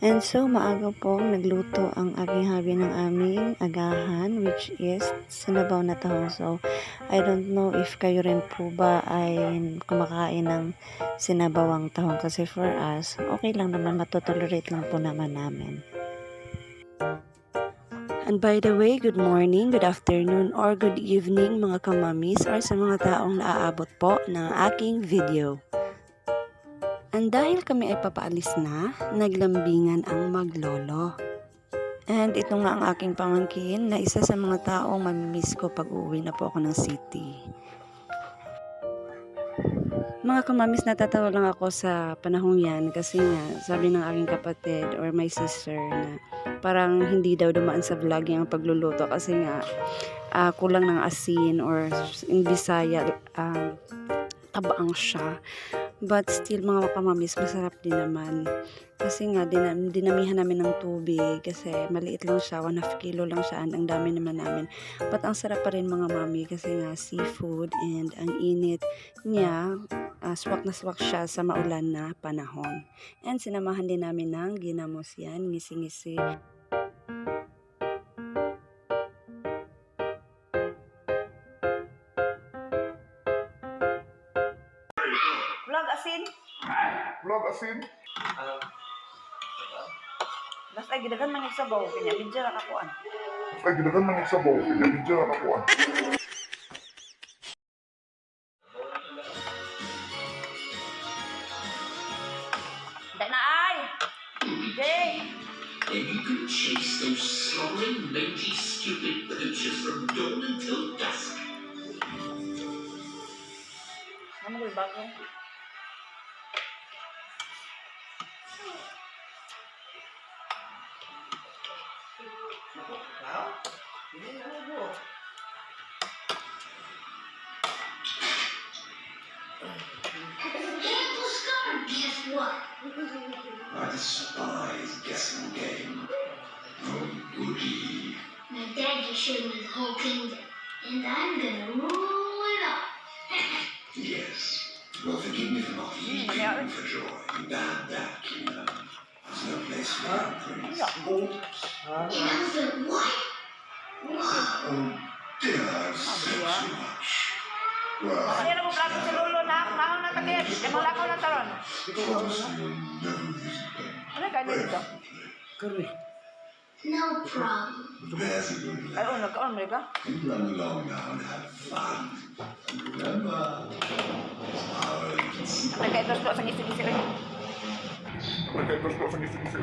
And so, maaga pong nagluto ang aking hubby ng aming agahan, which is sinabaw na tahong. So, I don't know if kayo rin po ba ay kumakain ng sinabawang tahong. Kasi for us, okay lang naman, matotolerate lang po naman namin. And by the way, good morning, good afternoon, or good evening mga kamamis or sa mga taong naaabot po ng aking video. And dahil kami ay papaalis na, naglambingan ang maglolo. And ito nga ang aking pamangkin na isa sa mga taong mamimiss ko pag uuwi na po ako ng city. Mga kamamis, natatawa lang ako sa panahong yan kasi nga sabi ng aking kapatid or my sister na parang hindi daw dumaan sa vlog yung pagluluto kasi nga kulang ng asin or in Bisaya tabaang siya. But still mga kamamis, masarap din naman. Kasi nga, dinamihan namin ng tubig. Kasi maliit lang siya, 1/2 kilo lang siya. Ang dami naman namin. But ang sarap pa rin mga mami. Kasi nga, seafood and ang init niya, swak na swak siya sa maulan na panahon. And sinamahan din namin ng ginamos yan, ngisi-ngisi. Vlog asin? Vlog asin? Mas ay gidagan man yung sabaw, kanya medyo nakakuan. Ay, gidagan man yung sabaw. Kaya medyo ako. Dahil na ay! Jay! And you can chase those slobbering, mangy, stupid poachers from dawn until dusk. Ano mo bago? Hey, Postcard, guess what? I despise guessing game. Oh, goody. My daddy showed me the whole kingdom, and I'm gonna rule it all. Yes. Well, forgive me for not leaping for joy. Bad back, you know. There's no place for young prince. Elephant what? Wow. Oh, dear, I've said too much. Well, Kaya mo vlog si Lolo na, mahal na takit. Kaya mo lakaw na taron. promise you'll never visit them. Ano kaya dito? No problem. There's a good Ay, lad. nagkaon mo ka? You run along now and have fun. And remember, it's our agency. Nagkaitos ko sa ngisi-ngisi. Nagkaitos ko sa ngisi-ngisi.